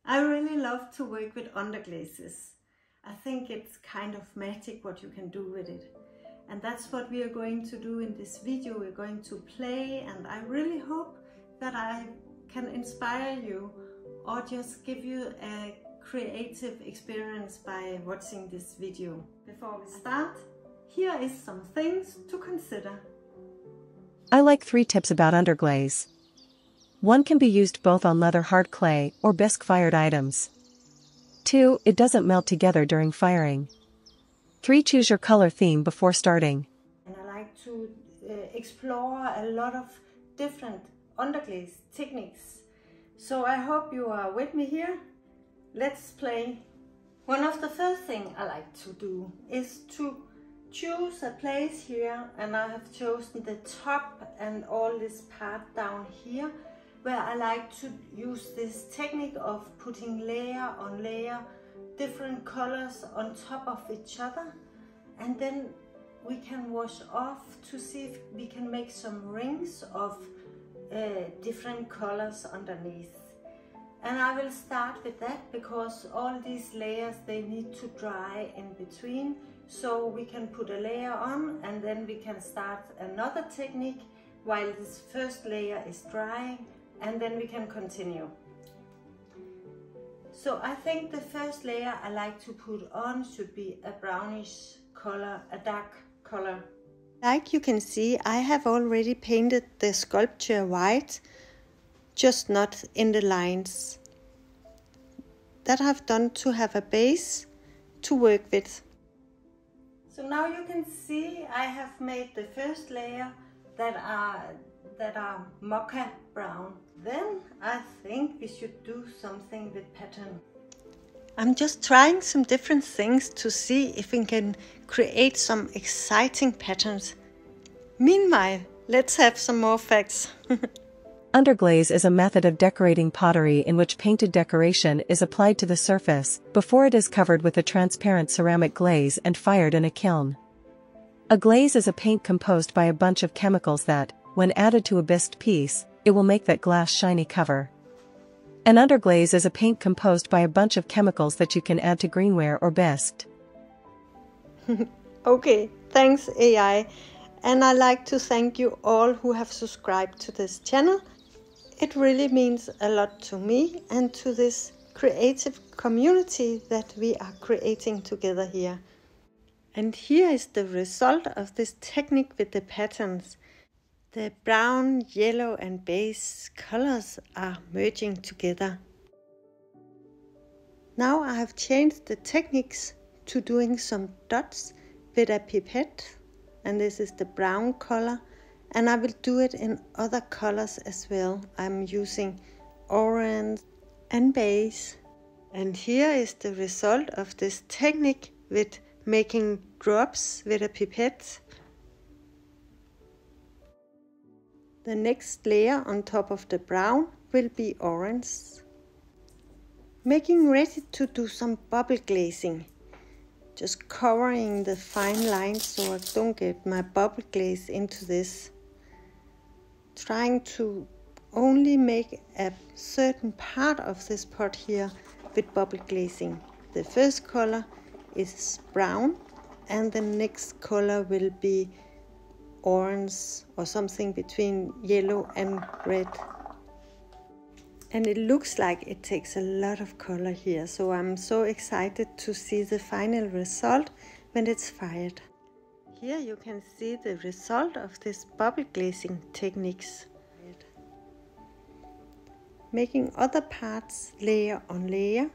I really love to work with underglazes. I think it's kind of magic what you can do with it. And that's what we are going to do in this video. We're going to play, and I really hope that I can inspire you or just give you a creative experience by watching this video. Before we start, here is some things to consider. I like 3 tips about underglaze. 1 can be used both on leather hard clay or bisque-fired items. 2, it doesn't melt together during firing. 3, choose your color theme before starting. And I like to explore a lot of different underglaze techniques. So I hope you are with me here. Let's play. One of the first things I like to do is to choose a place here, and I have chosen the top and all this part down here, where I like to use this technique of putting layer on layer, different colors on top of each other, and then we can wash off to see if we can make some rings of different colors underneath. And I will start with that because all these layers, they need to dry in between, so we can put a layer on and then we can start another technique while this first layer is drying, and then we can continue. So I think the first layer I like to put on should be a brownish color, a dark color. Like you can see, I have already painted the sculpture white, just not in the lines. That I've done to have a base to work with. So now you can see I have made the first layer that are mocha brown. Then I think we should do something with pattern. I'm just trying some different things to see if we can create some exciting patterns. Meanwhile, let's have some more facts. Underglaze is a method of decorating pottery in which painted decoration is applied to the surface before it is covered with a transparent ceramic glaze and fired in a kiln. A glaze is a paint composed by a bunch of chemicals that, when added to a bisque piece, it will make that glass shiny cover. An underglaze is a paint composed by a bunch of chemicals that you can add to greenware or bisque. Okay, thanks AI. And I'd like to thank you all who have subscribed to this channel. It really means a lot to me and to this creative community that we are creating together here. And here is the result of this technique with the patterns. The brown, yellow and beige colors are merging together. Now I have changed the techniques to doing some dots with a pipette, and this is the brown color, and I will do it in other colors as well. I'm using orange and beige. And here is the result of this technique with making drops with a pipette. The next layer on top of the brown will be orange. Making ready to do some bubble glazing. Just covering the fine lines so I don't get my bubble glaze into this. Trying to only make a certain part of this pot here with bubble glazing. The first color is brown and the next color will be orange or something between yellow and red. And it looks like it takes a lot of color here, so I'm so excited to see the final result when it's fired. Here you can see the result of this bubble glazing techniques. Making other parts layer on layer.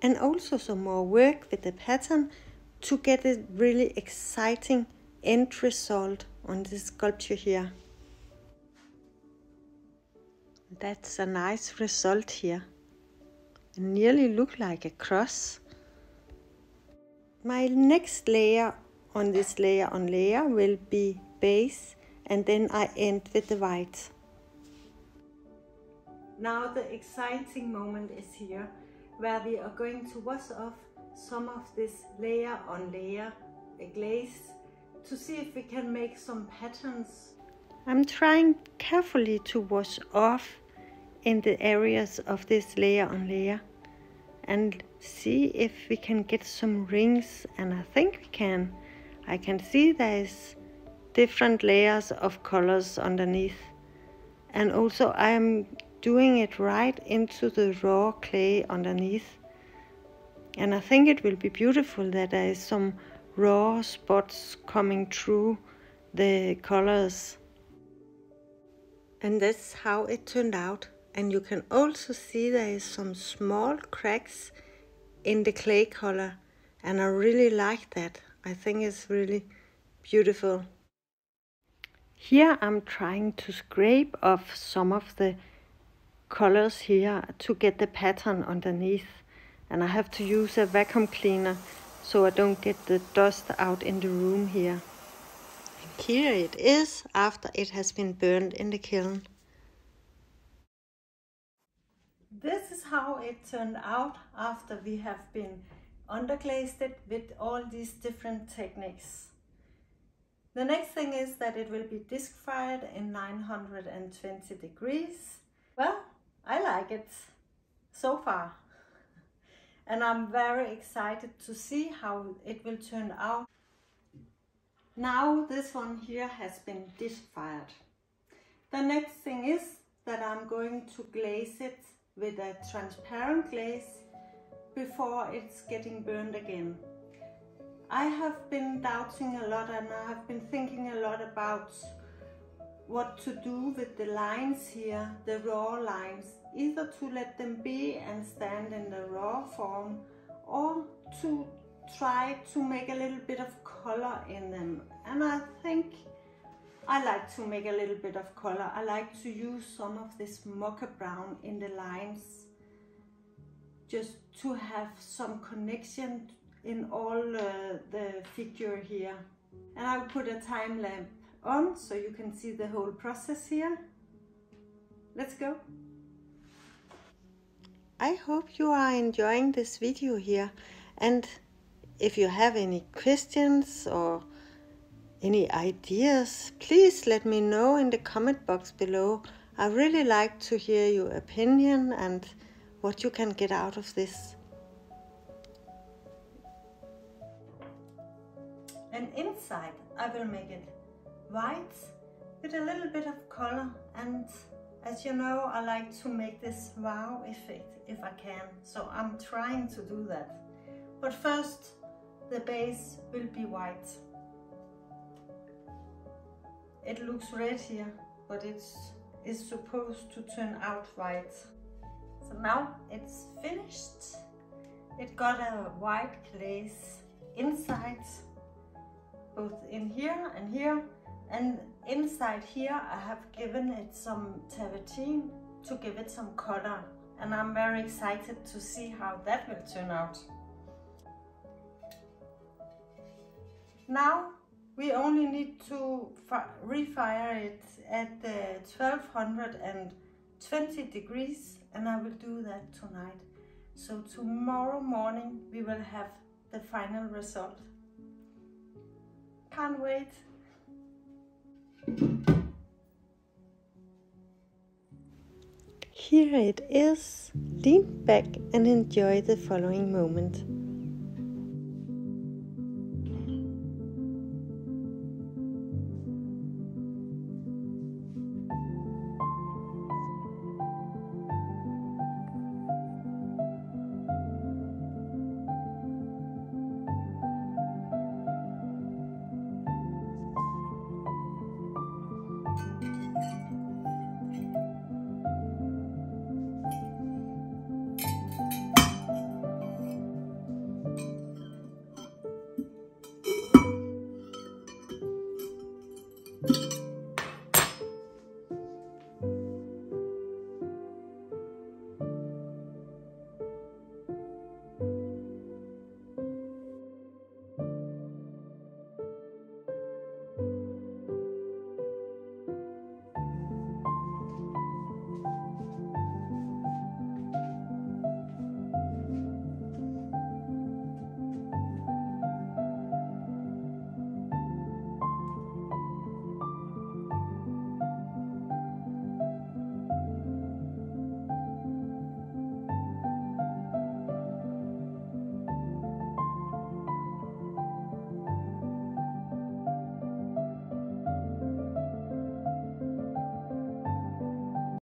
And also some more work with the pattern to get a really exciting end result on this sculpture here. That's a nice result here. It nearly looks like a cross. My next layer on this layer on layer will be beige, and then I end with the white. Now the exciting moment is here, where we are going to wash off some of this layer on layer glaze to see if we can make some patterns. I'm trying carefully to wash off in the areas of this layer on layer and see if we can get some rings, and I think we can. I can see there's different layers of colors underneath, and also I am doing it right into the raw clay underneath, and I think it will be beautiful that there is some raw spots coming through the colors. And that's how it turned out. And you can also see there is some small cracks in the clay color, and I really like that. I think it's really beautiful. Here I'm trying to scrape off some of the colors here to get the pattern underneath, and I have to use a vacuum cleaner so I don't get the dust out in the room here. And here it is after it has been burned in the kiln. This is how it turned out after we have been underglazed it with all these different techniques. The next thing is that it will be disc fired in 920 degrees. Well, I like it so far. And I'm very excited to see how it will turn out. Now this one here has been disc fired. The next thing is that I'm going to glaze it with a transparent glaze before it's getting burned again. I have been doubting a lot, and I have been thinking a lot about what to do with the lines here, the raw lines, either to let them be and stand in the raw form, or to try to make a little bit of color in them. And I think I like to make a little bit of color. I like to use some of this mocha brown in the lines, just to have some connection in all the figure here. And I'll put a time lamp on so you can see the whole process here. Let's go. I hope you are enjoying this video here, and if you have any questions or any ideas, please let me know in the comment box below. I really like to hear your opinion and what you can get out of this. And inside I will make it white with a little bit of color, and as you know, I like to make this wow effect if I can, so I'm trying to do that. But first the base will be white. It looks red here, but it's supposed to turn out white. So now it's finished. It got a white glaze inside, both in here, and inside here I have given it some tavatine to give it some color, and I'm very excited to see how that will turn out. Now we only need to refire it at 1220 degrees, and I will do that tonight. So tomorrow morning we will have the final result. Can't wait. Here it is. Lean back and enjoy the following moment.